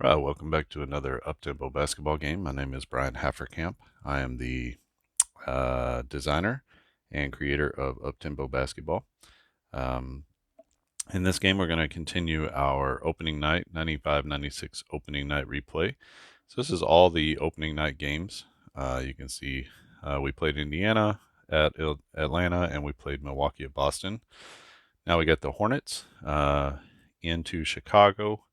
Right, welcome back to another Uptempo basketball game. My name is Brian Hafferkamp. I am the designer and creator of Uptempo basketball. Um, in this game, we're going to continue our opening night, 95-96 opening night replay. So this is all the opening night games. You can see we played Indiana at Atlanta, and we played Milwaukee at Boston. Now we got the Hornets into Chicago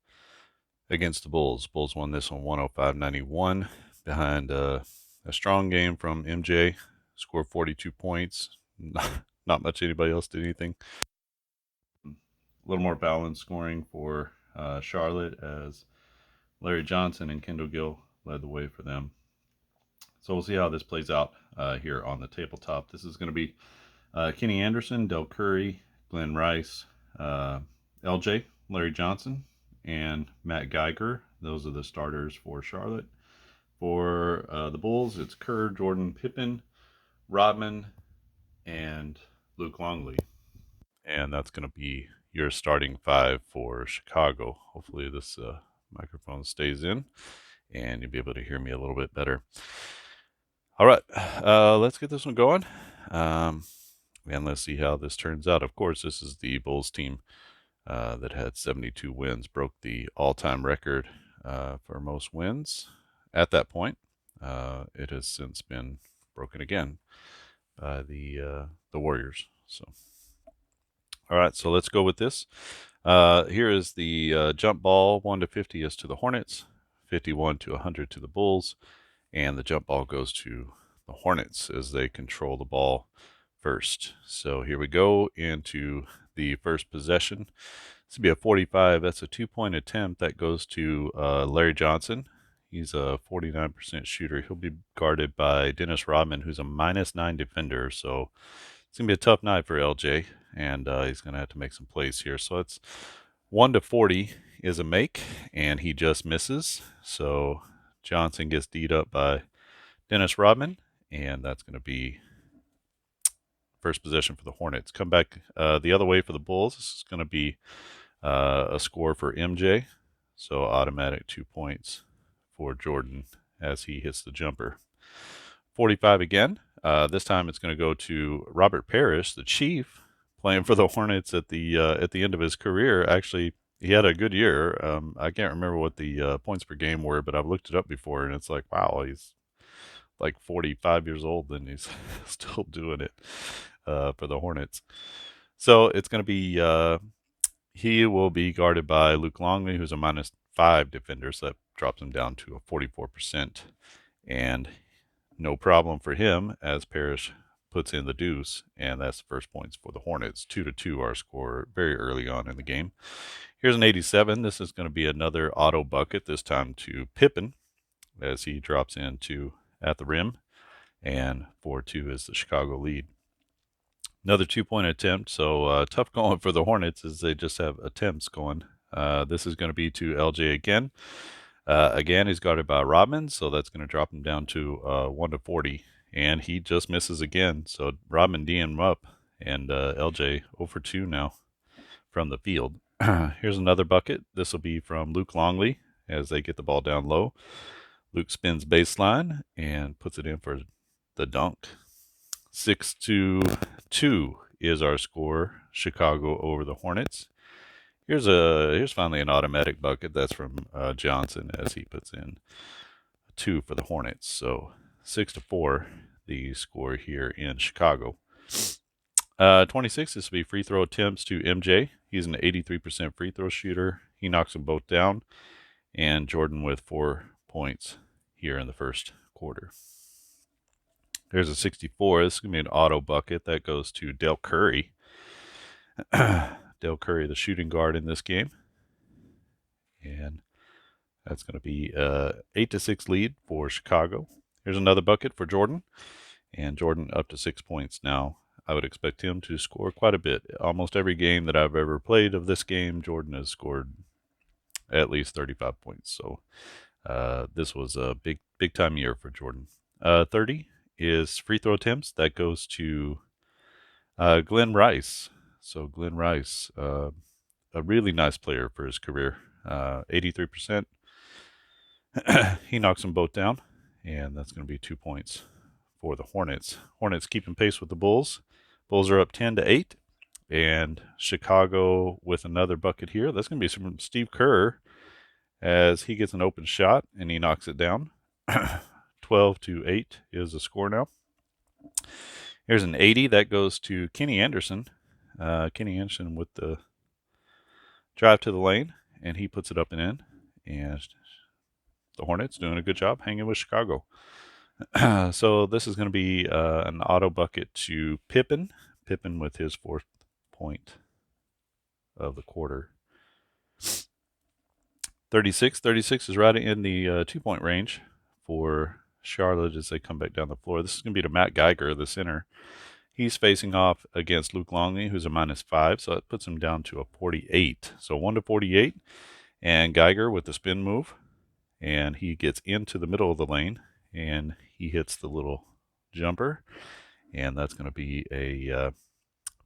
against the Bulls. Bulls won this one 105-91 behind a strong game from MJ. Scored 42 points. Not much anybody else did anything. A little more balanced scoring for Charlotte as Larry Johnson and Kendall Gill led the way for them. So we'll see how this plays out here on the tabletop. This is going to be Kenny Anderson, Del Curry, Glenn Rice, LJ, Larry Johnson, and Matt Geiger. Those are the starters for Charlotte. For the Bulls, it's Kerr, Jordan, Pippen, Rodman, and Luke Longley. And that's going to be your starting five for Chicago. Hopefully this microphone stays in and you'll be able to hear me a little bit better. All right, let's get this one going. And let's see how this turns out. Of course, this is the Bulls team that had 72 wins, broke the all-time record for most wins at that point. It has since been broken again by the Warriors. So, all right, so let's go with this. Here is the jump ball. 1 to 50 is to the Hornets, 51 to 100 to the Bulls, and the jump ball goes to the Hornets as they control the ball first. So here we go into the first possession. This will be a 45. That's a 2-point attempt that goes to Larry Johnson. He's a 49% shooter. He'll be guarded by Dennis Rodman, who's a -9 defender. So it's going to be a tough night for LJ, and he's going to have to make some plays here. So it's 1 to 40 is a make, and he just misses. So Johnson gets D'd up by Dennis Rodman, and that's going to be first possession for the Hornets. Come back the other way for the Bulls. This is going to be a score for MJ. So automatic 2 points for Jordan as he hits the jumper. 45 again. This time it's going to go to Robert Parrish, the Chief, playing for the Hornets at the end of his career. Actually, he had a good year. I can't remember what the points per game were, but I've looked it up before, and it's like, wow, he's like 45 years old and he's still doing it for the Hornets. So it's going to be he will be guarded by Luke Longley, who's a -5 defender, so that drops him down to a 44%. And no problem for him as Parrish puts in the deuce, and that's the first points for the Hornets. 2 to 2 our score very early on in the game. Here's an 87. This is going to be another auto bucket, this time to Pippen as he drops into at the rim, and 4-2 is the Chicago lead. Another 2-point attempt, so tough going for the Hornets as they just have attempts going. This is going to be to LJ again. Again, he's guarded by Rodman, so that's going to drop him down to 1 to 40, and he just misses again. So Rodman D'ing him up, and LJ 0 for 2 now from the field. Here's another bucket. This will be from Luke Longley as they get the ball down low. Luke spins baseline and puts it in for the dunk. 6 to 2 is our score. Chicago over the Hornets. Here's finally an automatic bucket. That's from Johnson as he puts in 2 for the Hornets. So 6 to 4, the score here in Chicago. 26, this will be free throw attempts to MJ. He's an 83% free throw shooter. He knocks them both down. And Jordan with 4 points here in the first quarter. There's a 64. This is going to be an auto bucket that goes to Del Curry. Del Curry, the shooting guard in this game. And that's going to be 8 to 6 lead for Chicago. Here's another bucket for Jordan. And Jordan up to 6 points now. I would expect him to score quite a bit. Almost every game that I've ever played of this game, Jordan has scored at least 35 points. So this was a big time year for Jordan. 30 is free throw attempts. That goes to Glenn Rice. So Glenn Rice, a really nice player for his career. 83%. He knocks them both down, and that's going to be 2 points for the Hornets. Hornets keeping pace with the Bulls. Bulls are up 10-8, and Chicago with another bucket here. That's going to be from Steve Kerr as he gets an open shot and he knocks it down. 12-8 is the score now. Here's an 80 that goes to Kenny Anderson. Kenny Anderson with the drive to the lane, and he puts it up and in. And the Hornets doing a good job hanging with Chicago. So this is going to be an auto bucket to Pippen. Pippen with his 4th point of the quarter. 36 is right in the 2-point range for Charlotte as they come back down the floor. This is going to be to Matt Geiger, the center. He's facing off against Luke Longley, who's a -5, so that puts him down to a 48. So 1-48, and Geiger with the spin move, and he gets into the middle of the lane, and he hits the little jumper, and that's going to be a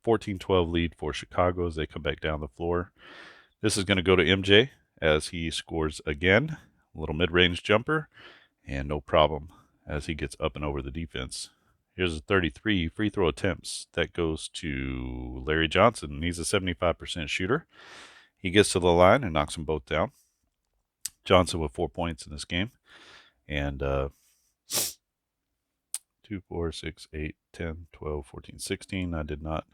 14-12 lead for Chicago as they come back down the floor. This is going to go to MJ as he scores again. A little mid-range jumper, and no problem as he gets up and over the defense. Here's a 33 free throw attempts. That goes to Larry Johnson. He's a 75% shooter. He gets to the line and knocks them both down. Johnson with 4 points in this game. And 2, 4, 6, 8, 10, 12, 14, 16. I did not.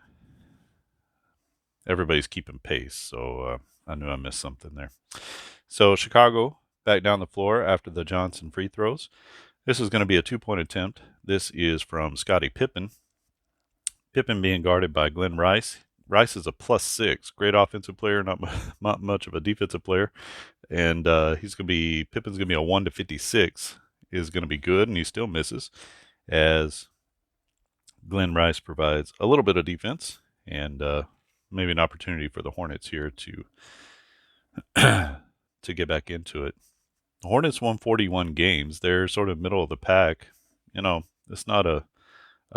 Everybody's keeping pace, so I knew I missed something there. So Chicago back down the floor after the Johnson free throws. This is going to be a 2-point attempt. This is from Scottie Pippen. Pippen being guarded by Glenn Rice. Rice is a +6, great offensive player, not much of a defensive player. And Pippen's going to be a 1-56, is going to be good, and he still misses, as Glenn Rice provides a little bit of defense, and maybe an opportunity for the Hornets here to to get back into it. The Hornets won 41 games. They're sort of middle of the pack. It's not a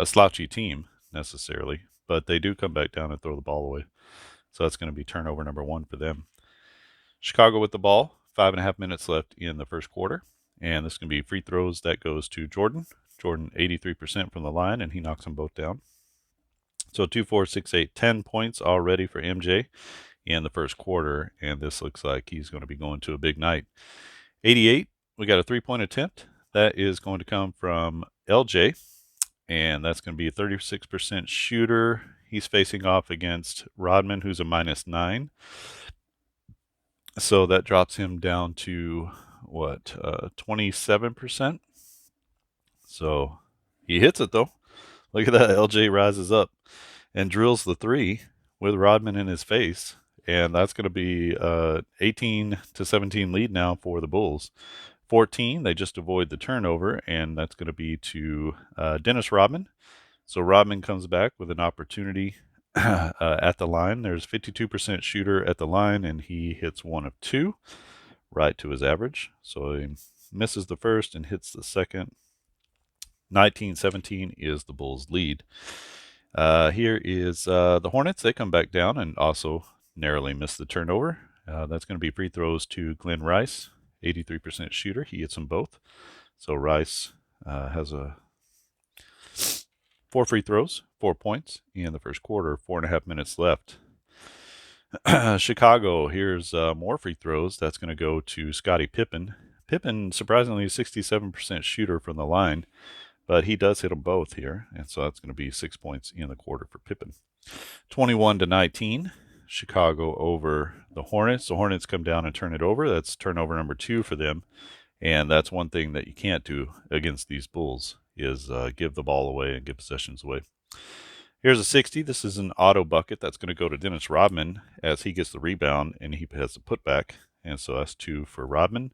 slouchy team necessarily, but they do come back down and throw the ball away. So that's going to be turnover number 1 for them. Chicago with the ball, 5.5 minutes left in the first quarter. And this is going to be free throws. That goes to Jordan. Jordan, 83% from the line, and he knocks them both down. So 2, 4, 6, 8, 10 points already for MJ in the first quarter. And this looks like he's going to be going to a big night. 88, we got a 3-point attempt. That is going to come from LJ, and that's going to be a 36% shooter. He's facing off against Rodman, who's a -9. So that drops him down to, 27%? So he hits it, though. Look at that. LJ rises up and drills the 3 with Rodman in his face. And that's going to be 18-17 lead now for the Bulls. 14, they just avoid the turnover, and that's going to be to Dennis Rodman. So Rodman comes back with an opportunity at the line. There's 52% shooter at the line, and he hits 1 of 2, right to his average. So he misses the first and hits the second. 19-17 is the Bulls' lead. Here is the Hornets. They come back down and also narrowly miss the turnover. That's going to be free throws to Glenn Rice, 83% shooter. He hits them both. So Rice has 4 free throws, 4 points in the first quarter, 4.5 minutes left. Chicago, here's more free throws. That's going to go to Scottie Pippen. Pippen, surprisingly, 67% shooter from the line, but he does hit them both here, and so that's going to be 6 points in the quarter for Pippen. 21-19. Chicago over the Hornets. The Hornets come down and turn it over. That's turnover number 2 for them. And that's one thing that you can't do against these Bulls is give the ball away and give possessions away. Here's a 60. This is an auto bucket. That's going to go to Dennis Rodman as he gets the rebound and he has the putback. And so that's 2 for Rodman.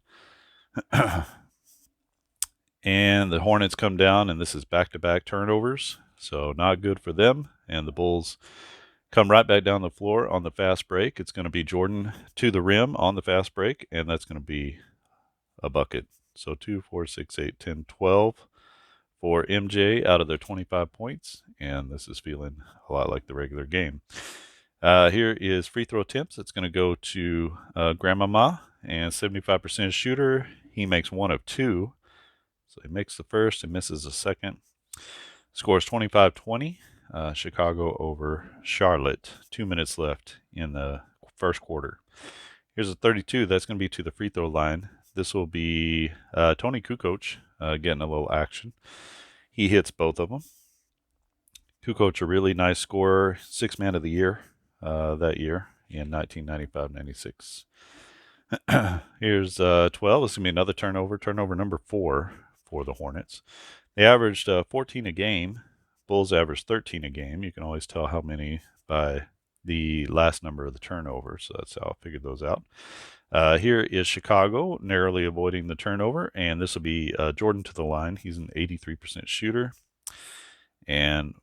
And the Hornets come down, and this is back-to-back turnovers. So not good for them. And the Bulls come right back down the floor on the fast break. It's going to be Jordan to the rim on the fast break, and that's going to be a bucket. So 2, 4, 6, 8, 10, 12 for MJ out of their 25 points, and this is feeling a lot like the regular game. Here is free throw attempts. It's going to go to Grandmama, and 75% shooter. He makes one of two. So he makes the first and misses the second. Scores 25-20. Chicago over Charlotte. 2 minutes left in the first quarter. Here's a 32. That's going to be to the free throw line. This will be Tony Kukoc getting a little action. He hits both of them. Kukoc, a really nice scorer, sixth man of the year that year in 1995-96. Here's 12. This is going to be another turnover. Turnover number 4 for the Hornets. They averaged 14 a game. Bulls averaged 13 a game. You can always tell how many by the last number of the turnover, so that's how I figured those out. Here is Chicago, narrowly avoiding the turnover, and this will be Jordan to the line. He's an 83% shooter, and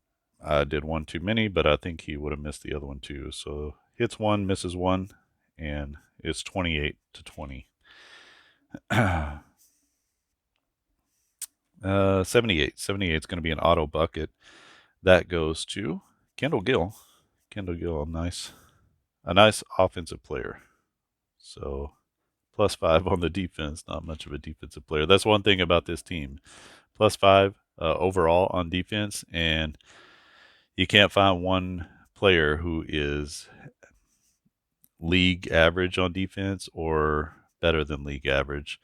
I did one too many, but I think he would have missed the other one too. So hits one, misses one, and it's 28-20. 78. 78 is going to be an auto bucket. That goes to Kendall Gill. Kendall Gill, a nice offensive player. So +5 on the defense. Not much of a defensive player. That's one thing about this team. +5 overall on defense, and you can't find one player who is league average on defense or better than league average.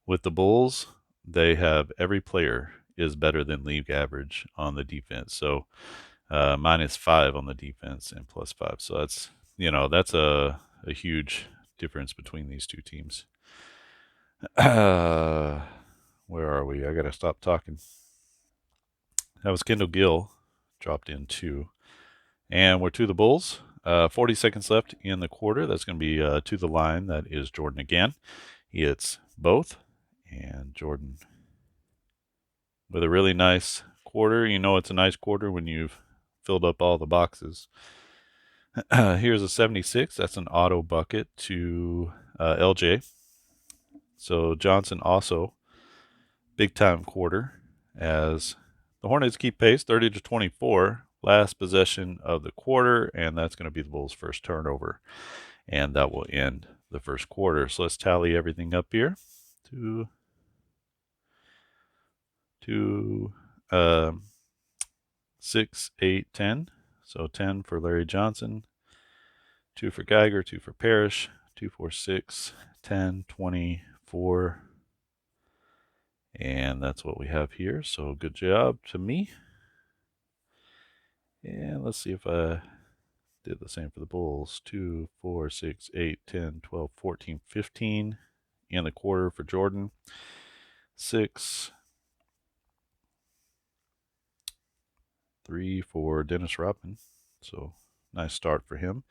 With the Bulls, they have every player is better than league average on the defense. So -5 on the defense and +5. So that's a huge difference between these two teams. Where are we? I gotta stop talking. That was Kendall Gill, dropped in 2. And we're to the Bulls. 40 seconds left in the quarter. That's going to be to the line. That is Jordan again. He hits both. And Jordan with a really nice quarter. You know it's a nice quarter when you've filled up all the boxes. Here's a 76. That's an auto bucket to LJ. So Johnson also big time quarter as the Hornets keep pace 30-24. Last possession of the quarter, and that's going to be the Bulls' first turnover. And that will end the first quarter. So let's tally everything up here. 6, 8, 10. So 10 for Larry Johnson, 2 for Geiger, 2 for Parrish, 2, 4, 6, 10, 24. And that's what we have here. So good job to me. And let's see if I did the same for the Bulls. 2, 4, 6, 8, 10, 12, 14, 15 in the quarter for Jordan. 6, 3 for Dennis Rodman. So nice start for him.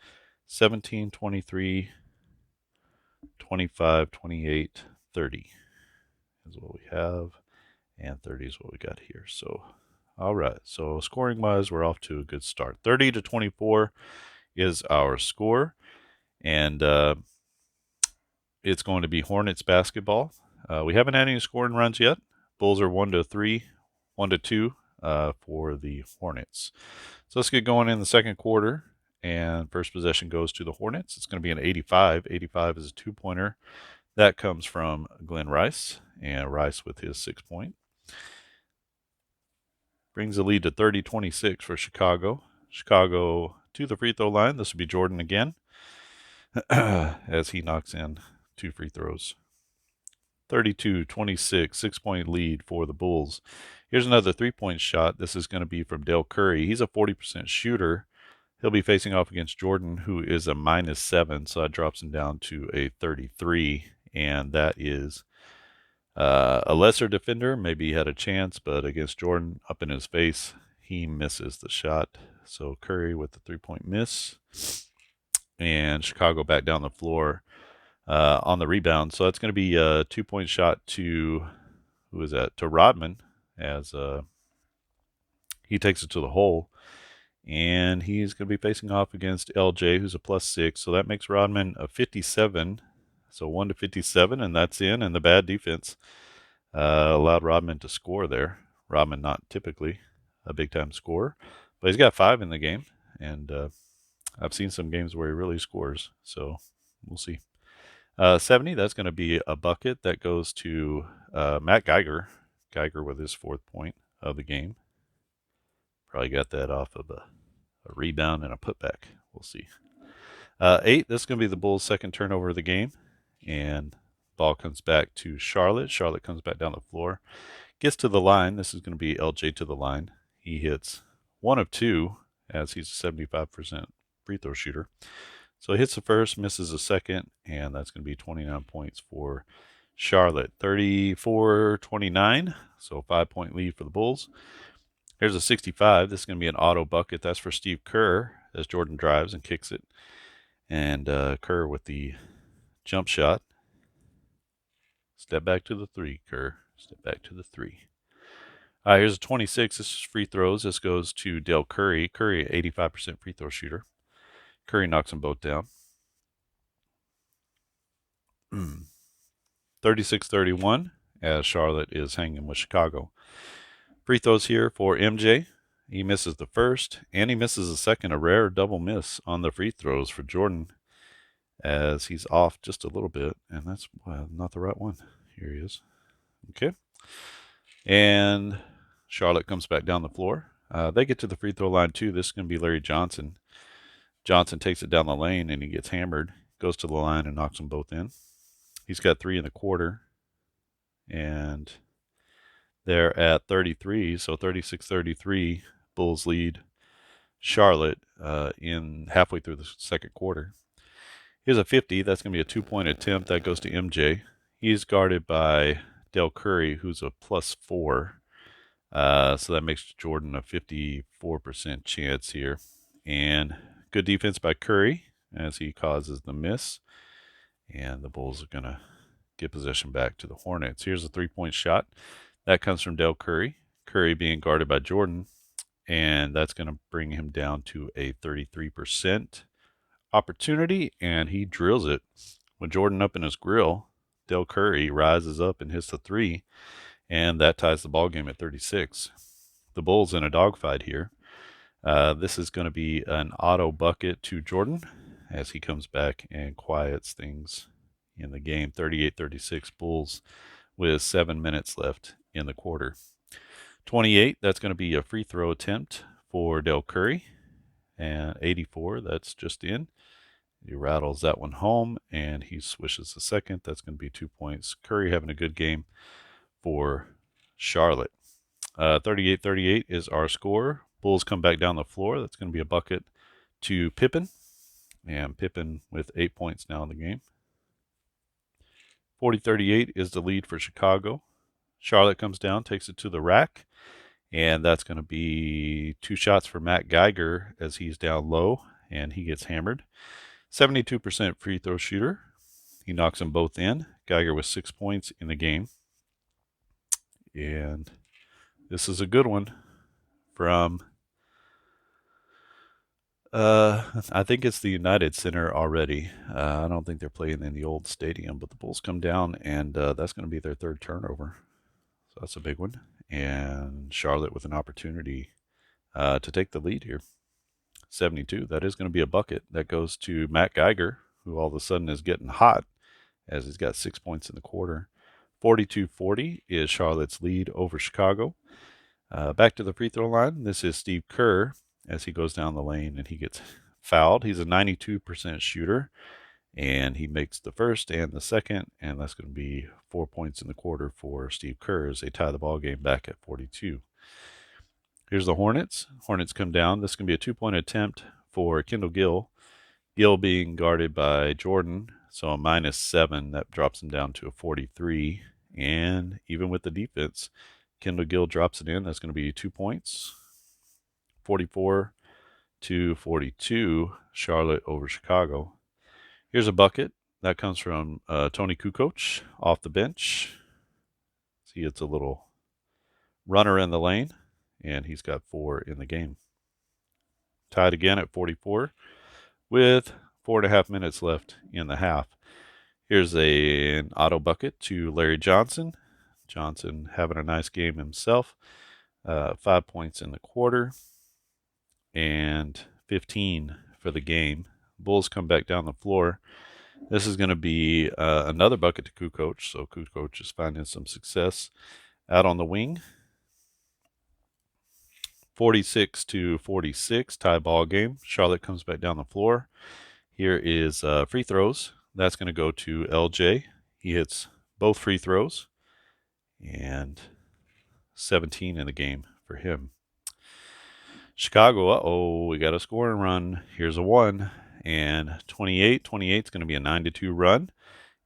17, 23, 25, 28, 30 is what we have. And 30 is what we got here. So, all right. So scoring wise, we're off to a good start. 30-24 is our score. And it's going to be Hornets basketball. We haven't had any scoring runs yet. Bulls are 1-3, 1-2 for the Hornets. So let's get going in the second quarter. And first possession goes to the Hornets. It's going to be an 85. 85 is a 2-pointer. That comes from Glenn Rice. And Rice with his 6-point. Brings the lead to 30-26 for Chicago. Chicago to the free throw line. This will be Jordan again as he knocks in 2 free throws. 32-26, 6-point lead for the Bulls. Here's another 3-point shot. This is going to be from Dale Curry. He's a 40% shooter. He'll be facing off against Jordan, who is a -7, so that drops him down to a 33, and that is a lesser defender. Maybe he had a chance, but against Jordan, up in his face, he misses the shot. So Curry with the 3-point miss, and Chicago back down the floor on the rebound. So that's going to be a 2-point shot to, who is that? To Rodman, as he takes it to the hole. And he's going to be facing off against LJ, who's a +6. So that makes Rodman a 57. So 1-57, and that's in. And the bad defense allowed Rodman to score there. Rodman not typically a big-time scorer, but he's got 5 in the game. And I've seen some games where he really scores. So we'll see. 70, that's going to be a bucket that goes to Matt Geiger. Geiger with his 4th point of the game. Probably got that off of a rebound and a putback. We'll see. 8, this is going to be the Bulls' second turnover of the game. And ball comes back to Charlotte. Charlotte comes back down the floor. Gets to the line. This is going to be LJ to the line. He hits 1 of 2 as he's a 75% free throw shooter. So he hits the first, misses the second, and that's going to be 29 points for Charlotte. 34-29, so 5-point lead for the Bulls. Here's a 65. This is going to be an auto bucket. That's for Steve Kerr as Jordan drives and kicks it. And Kerr with the jump shot. Step back to the 3, Kerr. Step back to the 3. Here's a 26. This is free throws. This goes to Dale Curry. Curry, 85% free throw shooter. Curry knocks them both down. 36-31 as Charlotte is hanging with Chicago. Free throws here for MJ. He misses the first, and he misses the second. A rare double miss on the free throws for Jordan as he's off just a little bit, and that's not the right one. Here he is. Okay. And Charlotte comes back down the floor. They get to the free throw line too. This is going to be Larry Johnson. Johnson takes it down the lane, and he gets hammered, goes to the line, and knocks them both in. He's got 3 in the quarter, and they're at 33, so 36-33, Bulls lead Charlotte in halfway through the second quarter. Here's a 50. That's going to be a 2-point attempt. That goes to MJ. He's guarded by Del Curry, who's a +4. So that makes Jordan a 54% chance here. And good defense by Curry as he causes the miss. And the Bulls are going to get possession back to the Hornets. Here's a 3-point shot. That comes from Del Curry. Curry being guarded by Jordan. And that's going to bring him down to a 33% opportunity. And he drills it. With Jordan up in his grill, Del Curry rises up and hits the 3. And that ties the ball game at 36. The Bulls in a dogfight here. This is going to be an auto bucket to Jordan as he comes back and quiets things in the game. 38-36 Bulls with 7 minutes left in the quarter. 28, that's going to be a free throw attempt for Del Curry. And 84, that's just in. He rattles that one home, and he swishes the second. That's going to be 2 points. Curry having a good game for Charlotte. 38-38 is our score. Bulls come back down the floor. That's going to be a bucket to Pippen. And Pippen with 8 points now in the game. 40-38 is the lead for Chicago. Charlotte comes down, takes it to the rack. And that's going to be 2 shots for Matt Geiger as he's down low and he gets hammered. 72% free throw shooter. He knocks them both in. Geiger with 6 points in the game. And this is a good one from, I think it's the United Center already. I don't think they're playing in the old stadium, but the Bulls come down, and that's going to be their 3rd turnover. So that's a big one. And Charlotte with an opportunity to take the lead here. 72, that is going to be a bucket. That goes to Matt Geiger, who all of a sudden is getting hot as he's got 6 points in the quarter. 42-40 is Charlotte's lead over Chicago. Back to the free throw line. This is Steve Kerr as he goes down the lane and he gets fouled. He's a 92% shooter, and he makes the first and the second, and that's going to be 4 points in the quarter for Steve Kerr as they tie the ball game back at 42. Here's the Hornets. Hornets come down. This is going to be a 2-point attempt for Kendall Gill. Gill being guarded by Jordan, so a -7. That drops him down to a 43. And even with the defense, Kendall Gill drops it in. That's going to be 2 points. 44-42, Charlotte over Chicago. Here's a bucket. That comes from Tony Kukoc off the bench. See, it's a little runner in the lane, and he's got 4 in the game. Tied again at 44 with 4.5 minutes left in the half. Here's an auto bucket to Larry Johnson. Johnson having a nice game himself. 5 points in the quarter and 15 for the game. Bulls come back down the floor. This is going to be another bucket to Kukoc. So Kukoc is finding some success out on the wing. 46-46, tie ball game. Charlotte comes back down the floor. Here is free throws. That's going to go to LJ. He hits both free throws, and 17 in the game for him. Chicago, uh-oh, we got a scoring run. Here's a 1, and 28. 28 is going to be a 9-2 run,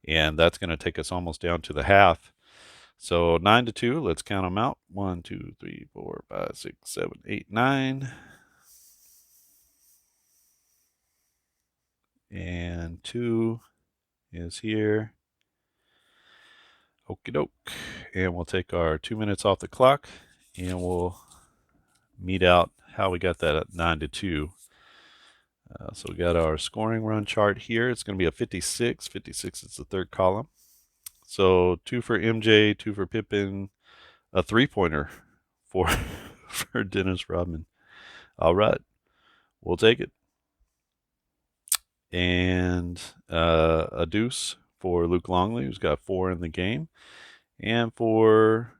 and that's going to take us almost down to the half. So 9-2, let's count them out. 1, 2, 3, 4, 5, 6, 7, 8, 9. And 2 is here. Okie doke. And we'll take our 2 minutes off the clock, and we'll meet out how we got that at 9-2. So we got our scoring run chart here. It's going to be a 56. 56 is the third column. So 2 for MJ, 2 for Pippen, a 3-pointer for for Dennis Rodman. All right, we'll take it. And a deuce for Luke Longley, who's got 4 in the game. And for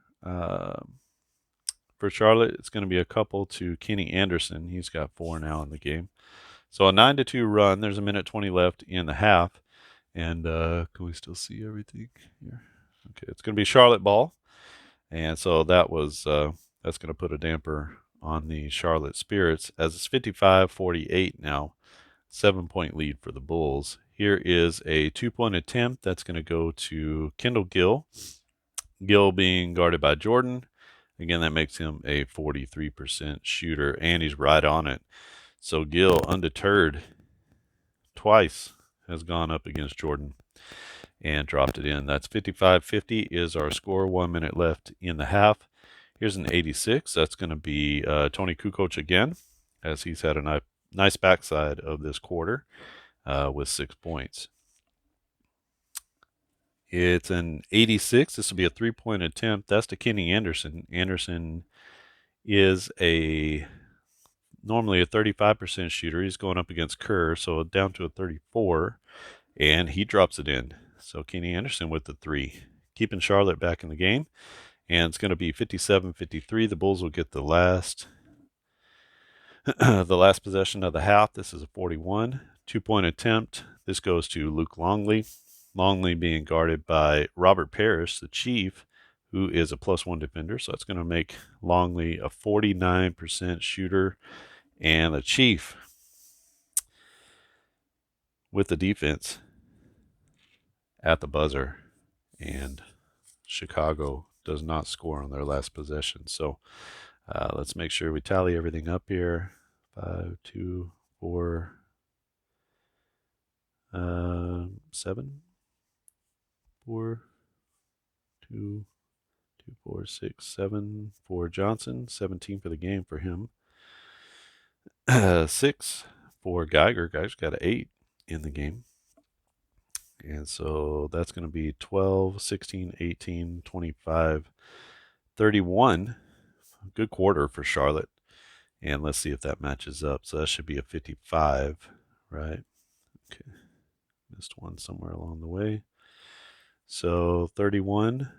Charlotte, it's going to be a couple to Kenny Anderson. He's got 4 now in the game. So a 9-2 run. There's a minute 20 left in the half. And can we still see everything here? Okay, it's going to be Charlotte ball. And so that's going to put a damper on the Charlotte Spirits as it's 55-48 now. 7-point lead for the Bulls. Here is a 2-point attempt. That's going to go to Kendall Gill. Gill being guarded by Jordan. Again, that makes him a 43% shooter, and he's right on it. So Gill, undeterred, twice has gone up against Jordan and dropped it in. That's 55-50 is our score. 1 minute left in the half. Here's an 86. That's going to be Tony Kukoc again, as he's had a nice backside of this quarter with 6 points. It's an 86. This will be a 3-point attempt. That's to Kenny Anderson. Anderson is normally a 35% shooter. He's going up against Kerr, so down to a 34, and he drops it in. So Kenny Anderson with the 3, keeping Charlotte back in the game. And it's going to be 57-53. The Bulls will get the last possession of the half. This is a 41. 2-point attempt. This goes to Luke Longley. Longley being guarded by Robert Parrish, the Chief, who is a +1 defender. So it's going to make Longley a 49% shooter. And the Chief with the defense at the buzzer. And Chicago does not score on their last possession. So let's make sure we tally everything up here. 5, 2, 4, 7, 4, 2, 2, 4, 6, 7 for Johnson. 17 for the game for him. 6 for Geiger. Geiger's got an 8 in the game. And so that's going to be 12, 16, 18, 25, 31. Good quarter for Charlotte. And let's see if that matches up. So that should be a 55, right? Okay. Missed one somewhere along the way. So 31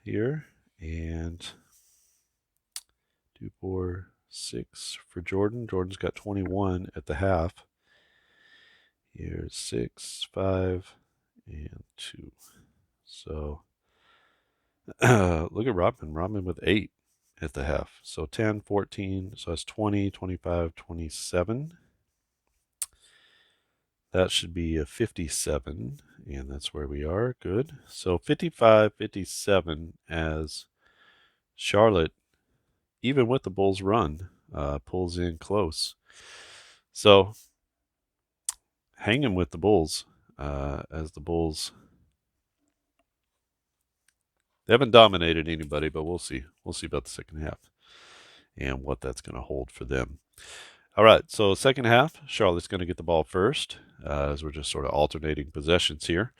here. And 2, 4, 6 for Jordan. Jordan's got 21 at the half. Here's 6, 5, and 2. So look at Rodman. Rodman with 8 at the half. So 10, 14. So that's 20, 25, 27. That should be a 57, and that's where we are. Good. So 55-57 as Charlotte, even with the Bulls run, pulls in close. So hanging with the Bulls as the Bulls, they haven't dominated anybody, but we'll see. We'll see about the second half and what that's going to hold for them. All right, so second half, Charlotte's going to get the ball first as we're just sort of alternating possessions here.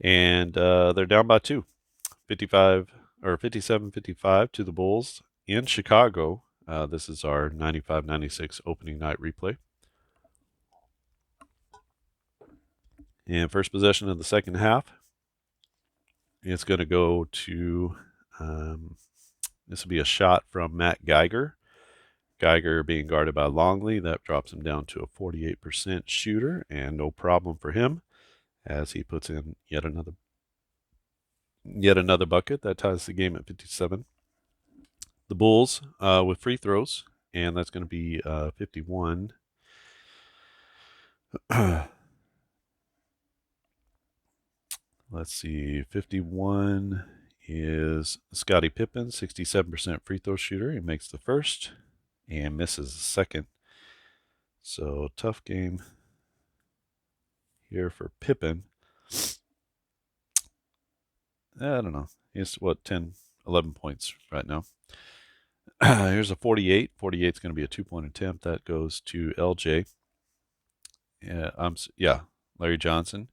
And they're down by 2, 57-55 to the Bulls in Chicago. This is our 95-96 opening night replay. And first possession of the second half, it's going to go to, this will be a shot from Matt Geiger. Geiger being guarded by Longley, that drops him down to a 48% shooter, and no problem for him as he puts in yet another bucket. That ties the game at 57. The Bulls with free throws, and that's going to be 51. Let's see, 51 is Scottie Pippen, 67% free throw shooter. He makes the first and misses the second. So tough game here for Pippen. I don't know. He's 10, 11 points right now. Here's a 48. 48 is going to be a 2-point attempt. That goes to LJ. Larry Johnson.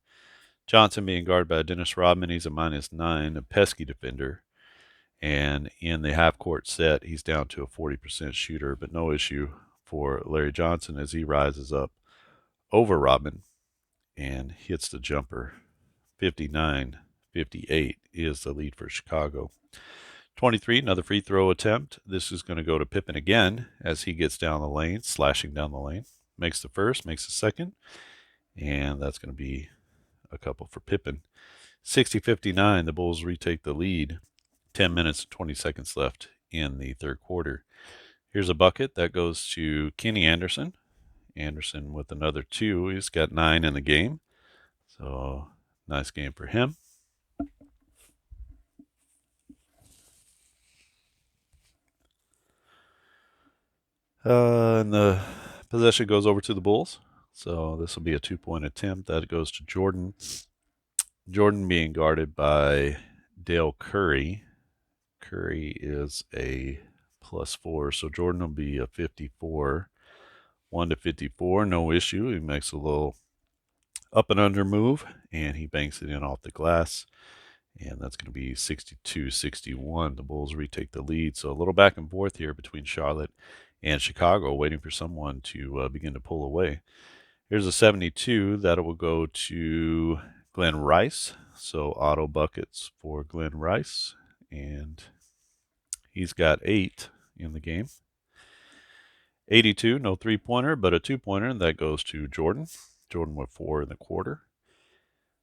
Johnson being guarded by Dennis Rodman. He's a -9, a pesky defender. And in the half-court set, he's down to a 40% shooter, but no issue for Larry Johnson as he rises up over Rodman and hits the jumper. 59-58 is the lead for Chicago. 23, another free throw attempt. This is going to go to Pippen again as he gets down the lane, slashing down the lane. Makes the first, makes the second, and that's going to be a couple for Pippen. 60-59, the Bulls retake the lead. 10 minutes and 20 seconds left in the third quarter. Here's a bucket that goes to Kenny Anderson. Anderson with another 2. He's got 9 in the game. So nice game for him. And the possession goes over to the Bulls. So this will be a 2-point attempt. That goes to Jordan. Jordan being guarded by Dale Curry. Curry is a +4, so Jordan will be a 54. 1-54, no issue. He makes a little up and under move, and he banks it in off the glass. And that's going to be 62-61. The Bulls retake the lead. So a little back and forth here between Charlotte and Chicago, waiting for someone to begin to pull away. Here's a 72. That will go to Glenn Rice. So auto buckets for Glenn Rice. And he's got 8 in the game. 82, no 3-pointer, but a 2-pointer, and that goes to Jordan. Jordan with 4 in the quarter.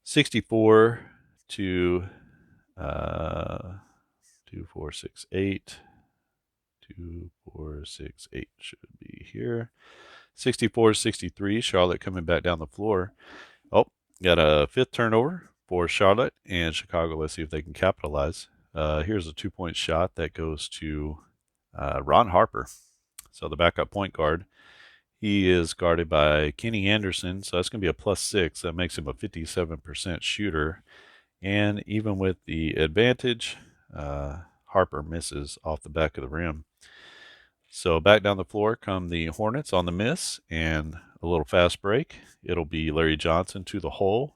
64 to 2, 4, 6, 8. 2, 4, 6, 8 should be here. 64-63, Charlotte coming back down the floor. Oh, got a 5th turnover for Charlotte and Chicago. Let's see if they can capitalize. Here's a 2-point shot that goes to Ron Harper. So the backup point guard. He is guarded by Kenny Anderson, so that's going to be a +6. That makes him a 57% shooter. And even with the advantage, Harper misses off the back of the rim. So back down the floor come the Hornets on the miss and a little fast break. It'll be Larry Johnson to the hole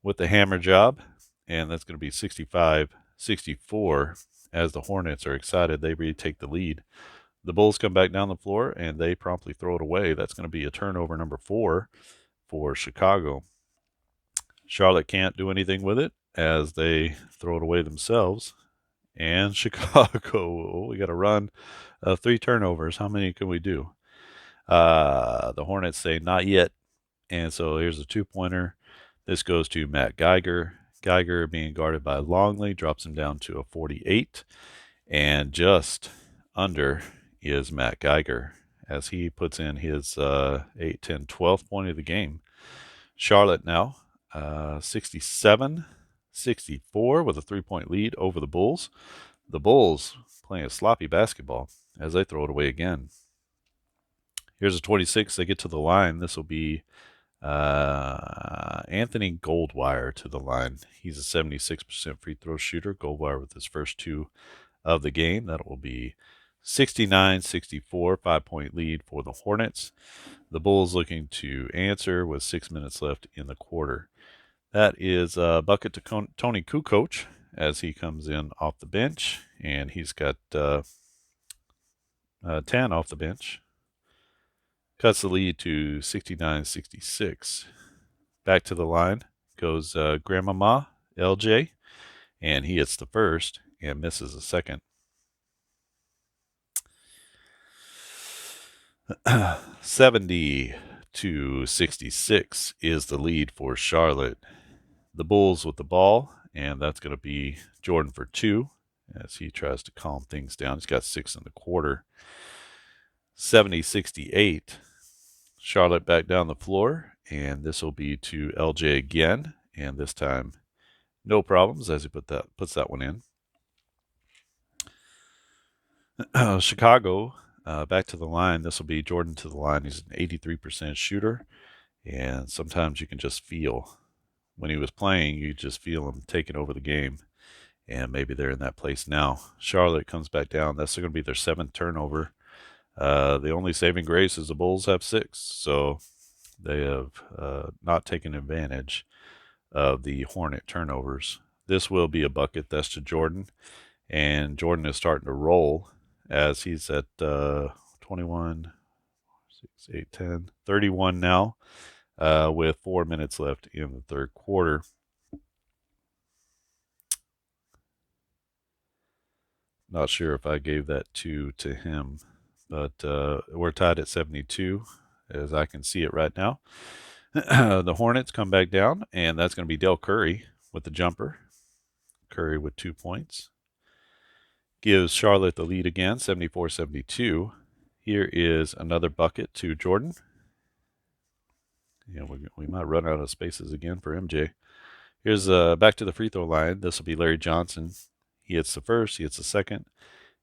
with the hammer job, and that's going to be 65-64 as the Hornets are excited. They retake the lead. The Bulls come back down the floor, and they promptly throw it away. That's going to be a turnover number 4 for Chicago. Charlotte can't do anything with it as they throw it away themselves. And Chicago, we got a run of 3 turnovers. How many can we do? The Hornets say not yet. And so here's a 2-pointer. This goes to Matt Geiger. Geiger being guarded by Longley drops him down to a 48. And just under is Matt Geiger as he puts in his 8, 10, 12th point of the game. Charlotte now 67-64 with a 3-point lead over the Bulls. The Bulls playing a sloppy basketball as they throw it away again. Here's a 26. They get to the line. This will be Anthony Goldwire to the line. He's a 76% free throw shooter. Goldwire with his first 2 of the game. That will be 69-64, 5-point lead for the Hornets. The Bulls looking to answer with 6 minutes left in the quarter. That is a bucket to Tony Kukoc as he comes in off the bench, and he's got 10 off the bench. Cuts the lead to 69-66. Back to the line. goes Grandmama LJ, and he hits the first and misses the second. 70-66 is the lead for Charlotte. The Bulls with the ball, and that's going to be Jordan for 2 as he tries to calm things down. He's got 6 in the quarter. 70-68. Charlotte back down the floor, and this will be to LJ again, and this time no problems as he puts that one in. Chicago back to the line. This will be Jordan to the line. He's an 83% shooter, and sometimes you can just feel when he was playing, you just feel him taking over the game, and maybe they're in that place now. Charlotte comes back down. That's going to be their 7th turnover. The only saving grace is the Bulls have 6, so they have not taken advantage of the Hornet turnovers. This will be a bucket. That's to Jordan, and Jordan is starting to roll as he's at 21, 6, 8, 10, 31 now with 4 minutes left in the third quarter. Not sure if I gave that 2 to him, but we're tied at 72 as I can see it right now. The Hornets come back down, and that's going to be Del Curry with the jumper. Curry with 2 points. Gives Charlotte the lead again, 74-72. Here is another bucket to Jordan. Yeah, we might run out of spaces again for MJ. Here's back to the free throw line. This will be Larry Johnson. He hits the first, he hits the second,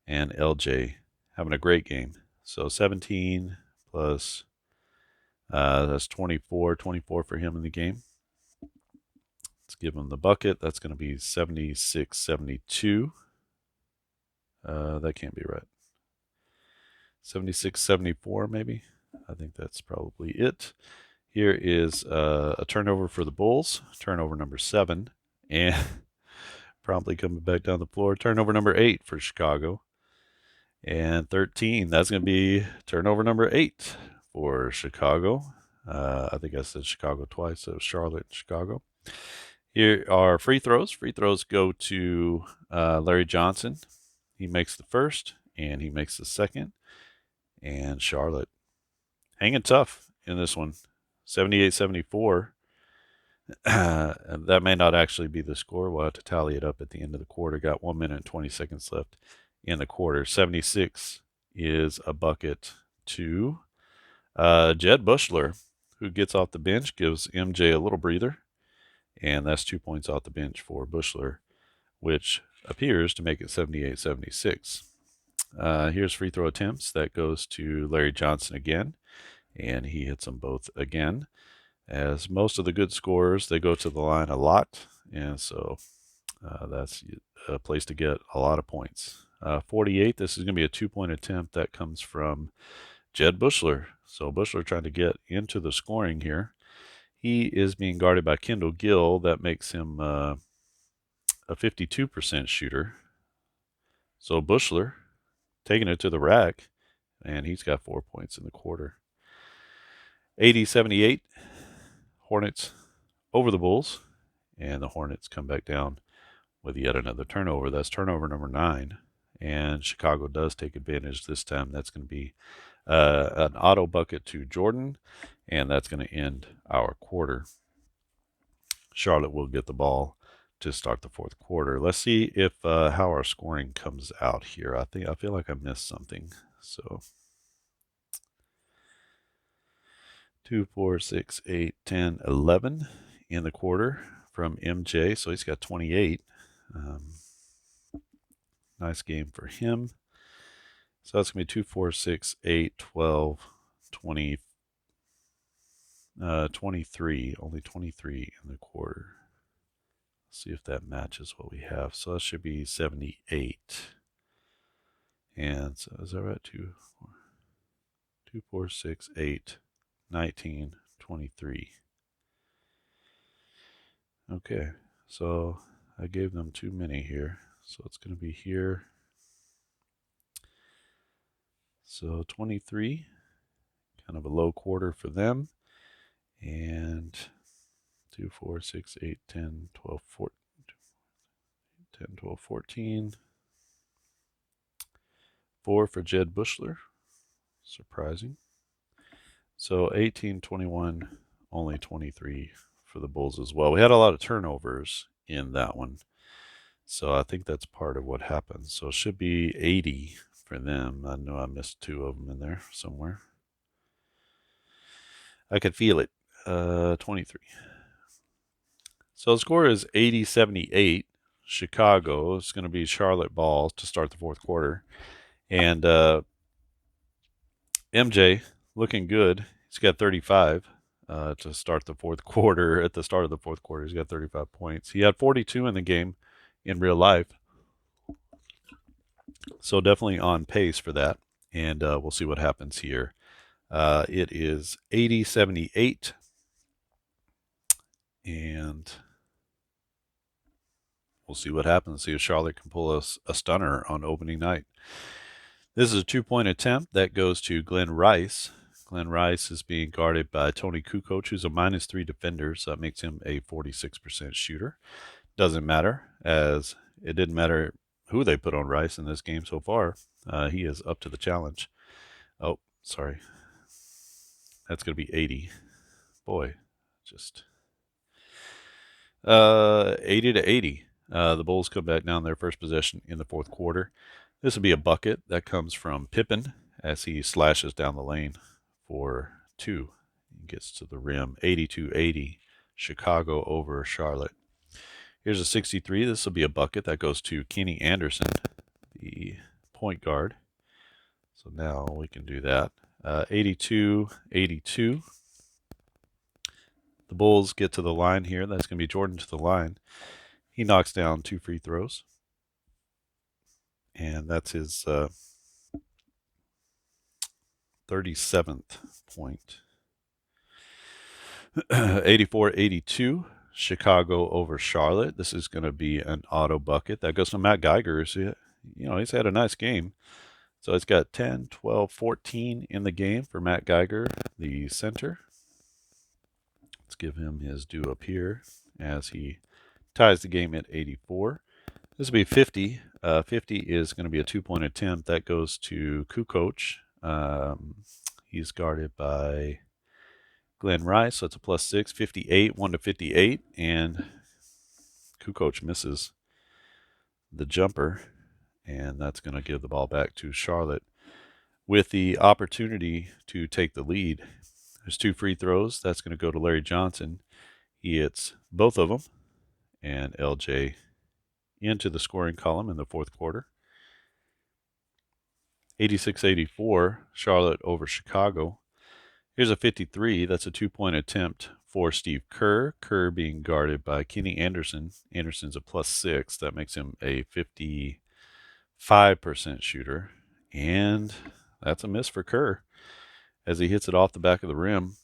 and LJ having a great game. So 17 plus, that's 24 for him in the game. Let's give him the bucket. That's going to be 76-72. That can't be right. 76-74 maybe. I think that's probably it. Here is a turnover for the Bulls. Turnover number 7. And promptly coming back down the floor. Turnover number 8 for Chicago. And 13. That's going to be turnover number 8 for Chicago. I think I said Chicago twice. So Charlotte and Chicago. Here are free throws. Free throws go to Larry Johnson. He makes the first, and he makes the second. And Charlotte hanging tough in this one. 78-74. That may not actually be the score. We'll have to tally it up at the end of the quarter. Got 1 minute and 20 seconds left in the quarter. 76 is a bucket to Jed Bushler, who gets off the bench, gives MJ a little breather. And that's 2 points off the bench for Bushler, which appears to make it 78-76. Here's free throw attempts. That goes to Larry Johnson again, and he hits them both again. As most of the good scorers, they go to the line a lot, and so that's a place to get a lot of points. 48, this is going to be a 2-point attempt. That comes from Jed Bushler. So Bushler trying to get into the scoring here. He is being guarded by Kendall Gill. That makes him a 52% shooter. So Bushler taking it to the rack, and he's got 4 points in the quarter. 80-78, Hornets over the Bulls, and the Hornets come back down with yet another turnover. That's turnover number 9, and Chicago does take advantage this time. That's going to be an auto bucket to Jordan, and that's going to end our quarter. Charlotte will get the ball to start the fourth quarter. Let's see if how our scoring comes out here. I feel like I missed something. So 2, 4, 6, 8, 10, 11 in the quarter from MJ. So he's got 28. Nice game for him. So that's going to be 2, 4, 6, 8, 12, 20, 23. Only 23 in the quarter. Let's see if that matches what we have. So that should be 78. And so is that right? 2, 4, 6, 8, 19, 23. Okay, so I gave them too many here. So it's going to be here. So 23, kind of a low quarter for them. And 2, 4, 6, 8, 10, 12, 14, 10, 12, 14. 4 for Jed Bushler. Surprising. So 18, 21, only 23 for the Bulls as well. We had a lot of turnovers in that one. So I think that's part of what happened. So it should be 80 for them. I know I missed 2 of them in there somewhere. I could feel it. 23. So the score is 80-78. Chicago is going to be Charlotte ball to start the fourth quarter. And MJ looking good. He's got 35 to start the fourth quarter. At the start of the fourth quarter, he's got 35 points. He had 42 in the game in real life. So definitely on pace for that. And we'll see what happens here. It is 80-78. And we'll see what happens. See if Charlotte can pull a stunner on opening night. This is a 2-point attempt that goes to Glenn Rice. Glenn Rice is being guarded by Tony Kukoc, who's a -3 defender, so that makes him a 46% shooter. Doesn't matter, as it didn't matter who they put on Rice in this game so far. He is up to the challenge. Oh, sorry. That's going to be 80. Boy, just 80-80. The Bulls come back down their first possession in the fourth quarter. This will be a bucket that comes from Pippen as he slashes down the lane for 2. He gets to the rim. 82-80. Chicago over Charlotte. Here's a 63. This will be a bucket that goes to Kenny Anderson, the point guard. So now we can do that. 82-82. The Bulls get to the line here. That's going to be Jordan to the line. He knocks down 2 free throws. And that's his 37th point. 84-82. Chicago over Charlotte. This is going to be an auto bucket. That goes to Matt Geiger. So, he's had a nice game. So it's got 10, 12, 14 in the game for Matt Geiger, the center. Let's give him his due up here as he ties the game at 84. This will be 50. 50 is going to be a 2-point attempt. That goes to Kukoc. He's guarded by Glenn Rice, so it's a +6. 58, 1-58, and Kukoc misses the jumper, and that's going to give the ball back to Charlotte with the opportunity to take the lead. There's 2 free throws. That's going to go to Larry Johnson. He hits both of them, and LJ into the scoring column in the fourth quarter. 86-84, Charlotte over Chicago. Here's a 53. That's a 2-point attempt for Steve Kerr. Kerr being guarded by Kenny Anderson. Anderson's a +6. That makes him a 55% shooter. And that's a miss for Kerr as he hits it off the back of the rim.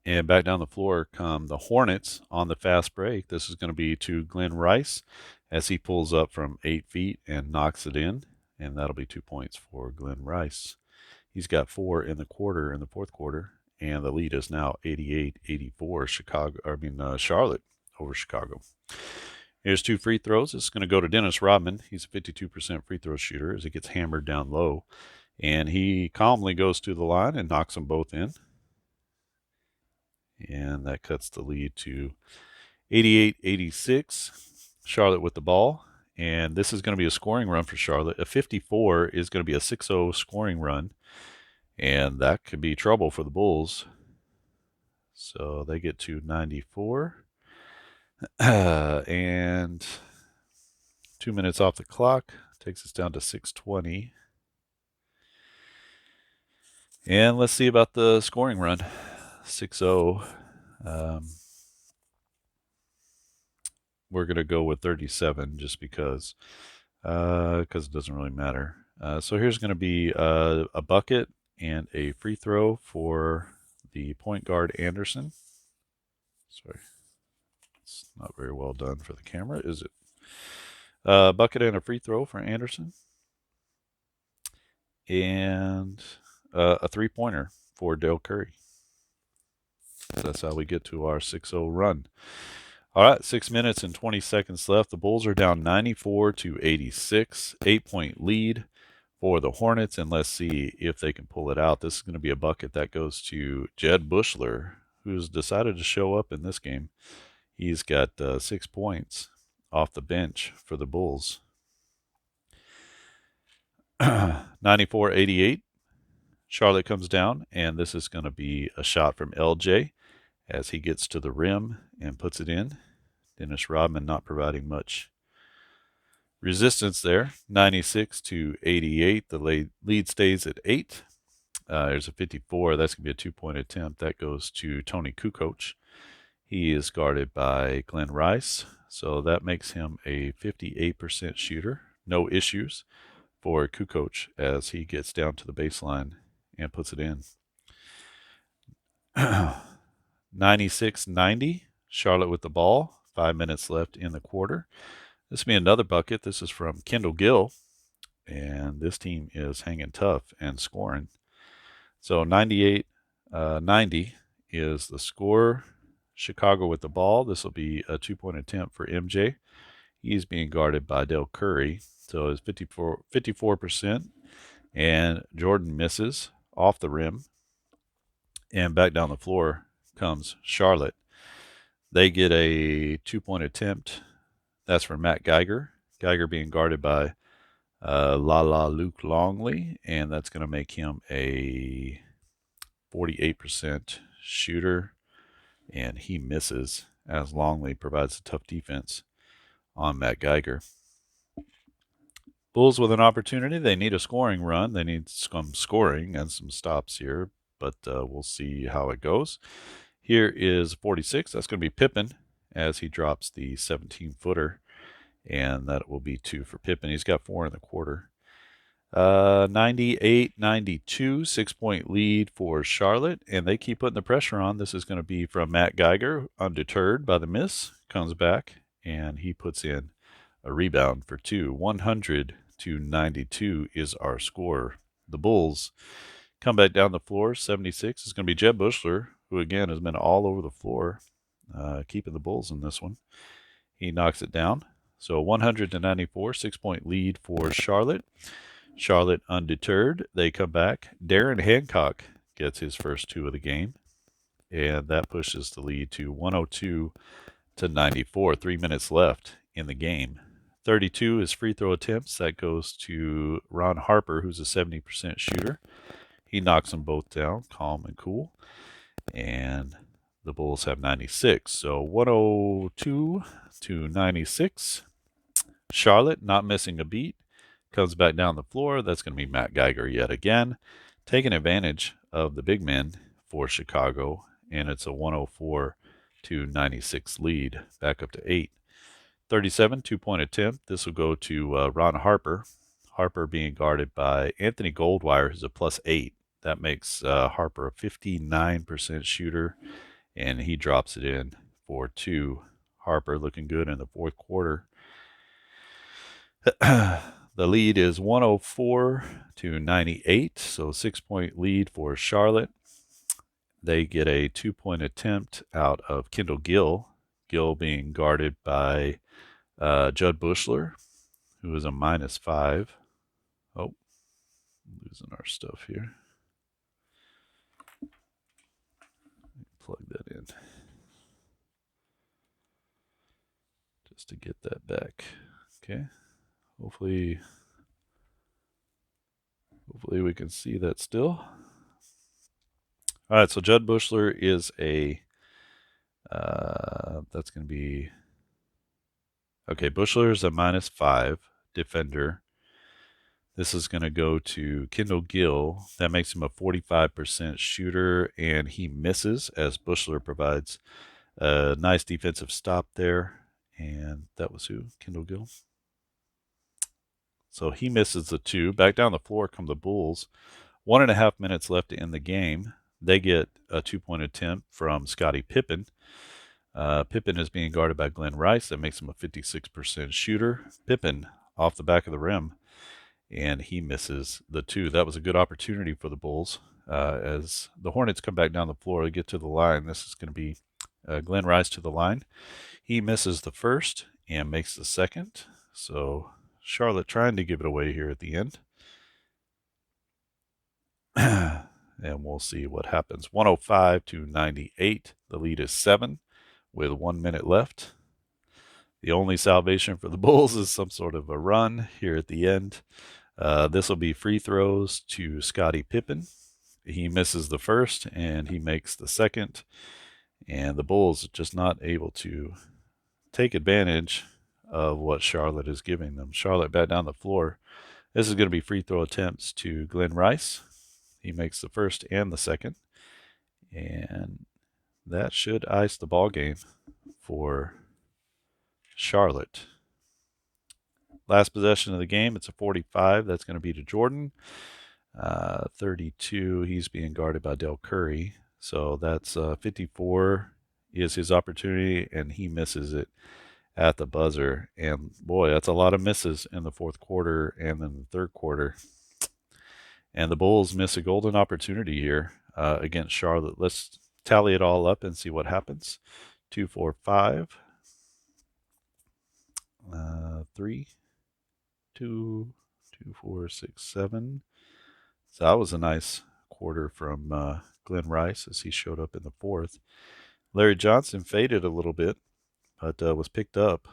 And back down the floor come the Hornets on the fast break. This is going to be to Glenn Rice as he pulls up from 8 feet and knocks it in. And that'll be 2 points for Glenn Rice. He's got 4 in the fourth quarter, and the lead is now 88-84. Charlotte over Chicago. Here's 2 free throws. It's going to go to Dennis Rodman. He's a 52% free throw shooter as he gets hammered down low, and he calmly goes to the line and knocks them both in. And that cuts the lead to 88-86. Charlotte with the ball. And this is going to be a scoring run for Charlotte. A 54 is going to be a 6-0 scoring run. And that could be trouble for the Bulls. So they get to 94. And 2 minutes off the clock. Takes us down to 6:20. And let's see about the scoring run. 6-0. We're going to go with 37 just because it doesn't really matter. So here's going to be a bucket and a free throw for the point guard Anderson. Sorry, it's not very well done for the camera, is it? Bucket and a free throw for Anderson. And a 3-pointer for Dale Curry. So that's how we get to our 6-0 run. All right, 6 minutes and 20 seconds left. The Bulls are down 94-86, 8-point lead for the Hornets, and let's see if they can pull it out. This is going to be a bucket that goes to Jed Bushler, who's decided to show up in this game. He's got 6 points off the bench for the Bulls. 94-88. Charlotte comes down, and this is going to be a shot from LJ as he gets to the rim and puts it in. Dennis Rodman not providing much resistance there. 96-88. The lead stays at 8. There's a 54. That's going to be a 2-point attempt. That goes to Tony Kukoc. He is guarded by Glenn Rice, so that makes him a 58% shooter. No issues for Kukoc as he gets down to the baseline and puts it in. 96-90. Charlotte with the ball. 5 minutes left in the quarter. This will be another bucket. This is from Kendall Gill, and this team is hanging tough and scoring. So 98-90 is the score. Chicago with the ball. This will be a 2-point attempt for MJ. He's being guarded by Del Curry. So it's 54%. And Jordan misses off the rim. And back down the floor comes Charlotte. They get a 2-point attempt. That's for Matt Geiger. Geiger being guarded by Luke Longley. And that's going to make him a 48% shooter. And he misses as Longley provides a tough defense on Matt Geiger. Bulls with an opportunity. They need a scoring run. They need some scoring and some stops here, but we'll see how it goes. Here is 46. That's going to be Pippen as he drops the 17-footer, and that will be 2 for Pippen. He's got 4 in the quarter. 98-92, 6-point lead for Charlotte, and they keep putting the pressure on. This is going to be from Matt Geiger, undeterred by the miss, comes back, and he puts in a rebound for 2. 100-92 is our score. The Bulls come back down the floor. 76 is going to be Jed Bushler, who again has been all over the floor, keeping the Bulls in this one. He knocks it down. So 100-94, 6-point lead for Charlotte. Charlotte undeterred. They come back. Darren Hancock gets his first 2 of the game, and that pushes the lead to 102-94. 3 minutes left in the game. 32 is free throw attempts. That goes to Ron Harper, who's a 70% shooter. He knocks them both down, calm and cool. And the Bulls have 96. So 102-96. Charlotte not missing a beat. Comes back down the floor. That's going to be Matt Geiger yet again, taking advantage of the big men for Chicago, and it's a 104-96 lead, back up to 8. 37, 2-point attempt. This will go to Ron Harper. Harper being guarded by Anthony Goldwire, who's a +8. That makes Harper a 59% shooter, and he drops it in for 2. Harper looking good in the fourth quarter. The lead is 104-98, so 6-point lead for Charlotte. They get a 2-point attempt out of Kendall Gill. Gill being guarded by Jud Bushler, who is a -5. Oh, losing our stuff here. Plug that in just to get that back. Okay. Hopefully we can see that still. All right, so Jud Bushler is a, that's going to be, okay, Bushler is a -5 defender. This is going to go to Kendall Gill. That makes him a 45% shooter, and he misses as Bushler provides a nice defensive stop there. And that was who? Kendall Gill. So he misses the 2. Back down the floor come the Bulls. 1.5 minutes left in the game. They get a 2-point attempt from Scottie Pippen. Pippen is being guarded by Glenn Rice. That makes him a 56% shooter. Pippen off the back of the rim, and he misses the 2. That was a good opportunity for the Bulls as the Hornets come back down the floor to get to the line. This is going to be Glenn Rice to the line. He misses the first and makes the second. So Charlotte trying to give it away here at the end. And we'll see what happens. 105-98. The lead is 7 with 1 minute left. The only salvation for the Bulls is some sort of a run here at the end. This will be free throws to Scottie Pippen. He misses the first and he makes the second. And the Bulls are just not able to take advantage of what Charlotte is giving them. Charlotte back down the floor. This is going to be free throw attempts to Glenn Rice. He makes the first and the second. And that should ice the ball game for Charlotte. Last possession of the game, it's a 45. That's going to be to Jordan. 32, he's being guarded by Del Curry. So that's 54 is his opportunity, and he misses it at the buzzer. And boy, that's a lot of misses in the fourth quarter and then the third quarter. And the Bulls miss a golden opportunity here against Charlotte. Let's tally it all up and see what happens. 2, 4, 5, 3, 2, 2, 4, 6, 7. So that was a nice quarter from Glenn Rice as he showed up in the fourth. Larry Johnson faded a little bit, but was picked up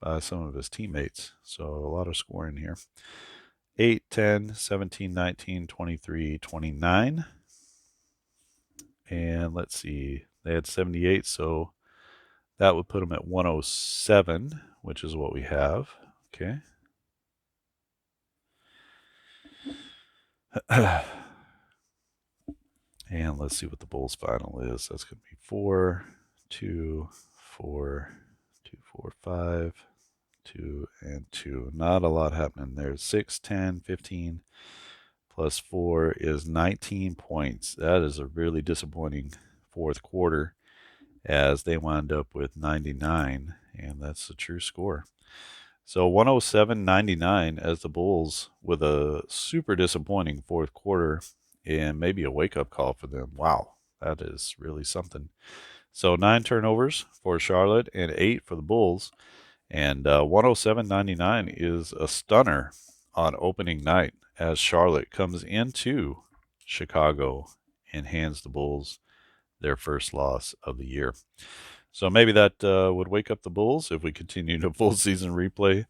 by some of his teammates. So a lot of scoring here. 8, 10, 17, 19, 23, 29. And let's see, they had 78, so that would put them at 107, which is what we have. Okay. And let's see what the Bulls' final is. That's going to be 4, 2, 4, 2, 4, 5, 2, and 2. Not a lot happening there. 6, 10, 15, plus 4 is 19 points. That is a really disappointing fourth quarter as they wound up with 99, and that's a true score. So 107-99 as the Bulls with a super disappointing fourth quarter and maybe a wake-up call for them. Wow, that is really something. So 9 turnovers for Charlotte and 8 for the Bulls. And 107-99 is a stunner on opening night as Charlotte comes into Chicago and hands the Bulls their first loss of the year. So maybe that would wake up the Bulls if we continue to full season replay.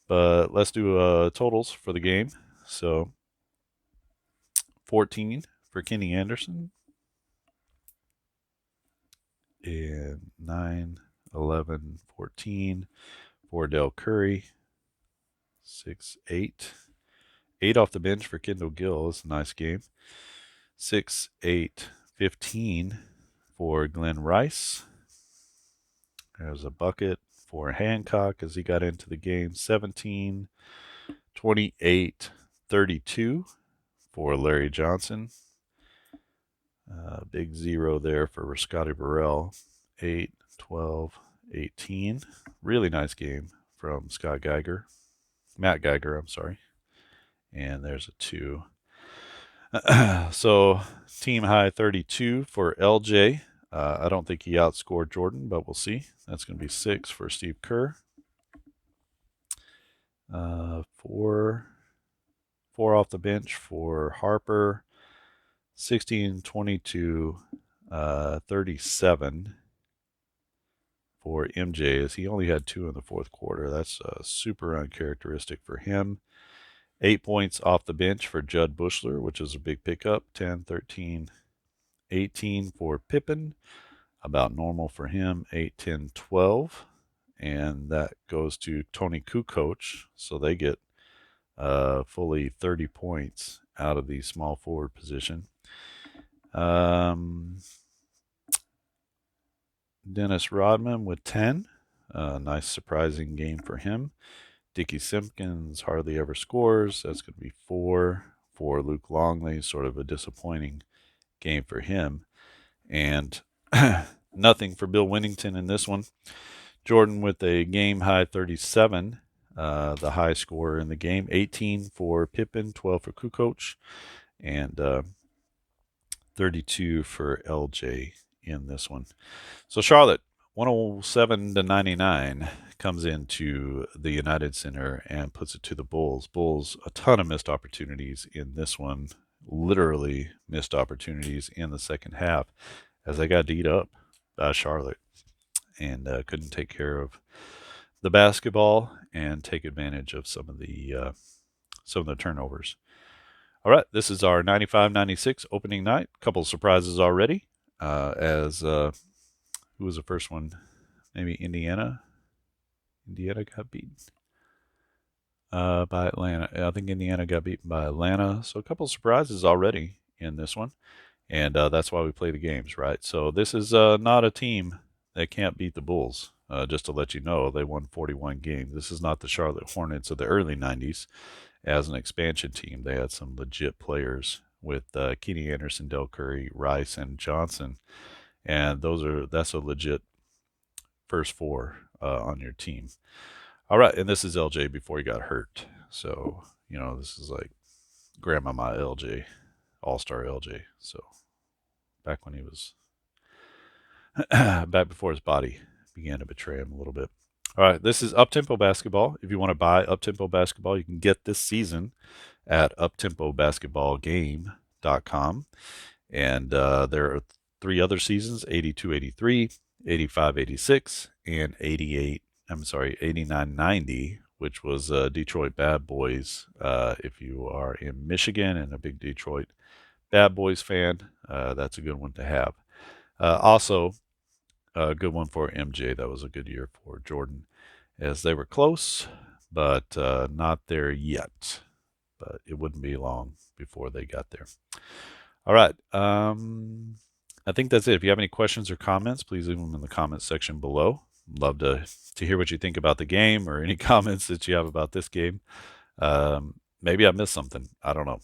But let's do totals for the game. So 14 for Kenny Anderson. And 9, 11, 14 for Del Curry. 6, 8. 8 off the bench for Kendall Gill. It's a nice game. 6, 8, 15 for Glenn Rice. There's a bucket for Hancock as he got into the game. 17, 28, 32 for Larry Johnson. Big 0 there for Scotty Burrell. 8, 12, 18. Really nice game from Matt Geiger, I'm sorry. And there's a 2. So team high 32 for LJ. I don't think he outscored Jordan, but we'll see. That's going to be 6 for Steve Kerr. 4 off the bench for Harper. 16, 22, 37 for MJ as he only had 2 in the fourth quarter. That's super uncharacteristic for him. 8 points off the bench for Judd Bushler, which is a big pickup. 10, 13, 18 for Pippen. About normal for him. 8, 10, 12. And that goes to Tony Kukoc. So they get fully 30 points out of the small forward position. Dennis Rodman with 10. Nice surprising game for him. Dickie Simpkins hardly ever scores. That's going to be 4 for Luke Longley. Sort of a disappointing game for him. And nothing for Bill Winnington in this one. Jordan with a game high 37, the high scorer in the game. 18 for Pippen, 12 for Kukoc. And 32 for LJ in this one. So Charlotte, 107 to 99 comes into the United Center and puts it to the Bulls. Bulls, a ton of missed opportunities in this one, literally missed opportunities in the second half as they got beat up by Charlotte and couldn't take care of the basketball and take advantage of some of the turnovers. All right, this is our 95-96 opening night. Couple of surprises already. As Who was the first one? Maybe Indiana. Indiana got beaten by Atlanta. I think Indiana got beaten by Atlanta. So a couple of surprises already in this one, and that's why we play the games, right? So this is not a team that can't beat the Bulls. Just to let you know, they won 41 games. This is not the Charlotte Hornets of the early 90s. As an expansion team, they had some legit players with Kenny Anderson, Del Curry, Rice, and Johnson, and that's a legit first four on your team. All right, and this is LJ before he got hurt. So, this is like Grandmama LJ, All-Star LJ. So, back when he was, back before his body began to betray him a little bit. All right, this is Uptempo Basketball. If you want to buy Uptempo Basketball, you can get this season at uptempobasketballgame.com. And there are 3 other seasons, 82-83, 85-86, and 89-90, which was Detroit Bad Boys. If you are in Michigan and a big Detroit Bad Boys fan, that's a good one to have. Also, a good one for MJ. That was a good year for Jordan, as they were close, but not there yet. But it wouldn't be long before they got there. All right. I think that's it. If you have any questions or comments, please leave them in the comments section below. Love to hear what you think about the game or any comments that you have about this game. Maybe I missed something. I don't know.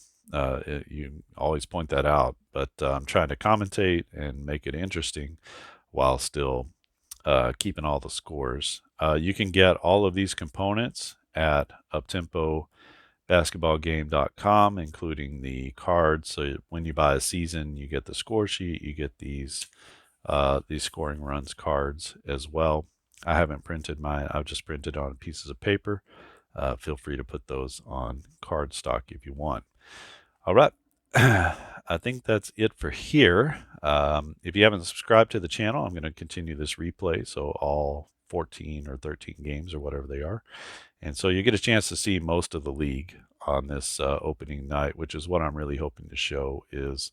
You always point that out, but I'm trying to commentate and make it interesting while still keeping all the scores. You can get all of these components at uptempobasketballgame.com, including the cards. So when you buy a season, you get the score sheet, you get these scoring runs cards as well. I haven't printed mine. I've just printed on pieces of paper. Feel free to put those on cardstock if you want. All right. I think that's it for here. If you haven't subscribed to the channel, I'm going to continue this replay. So all 14 or 13 games or whatever they are. And so you get a chance to see most of the league on this opening night, which is what I'm really hoping to show is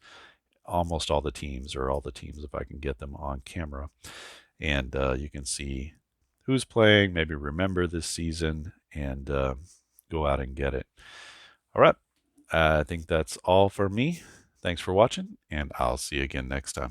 almost all the teams, or all the teams if I can get them on camera. And you can see who's playing, maybe remember this season, and go out and get it. All right. I think that's all for me. Thanks for watching, and I'll see you again next time.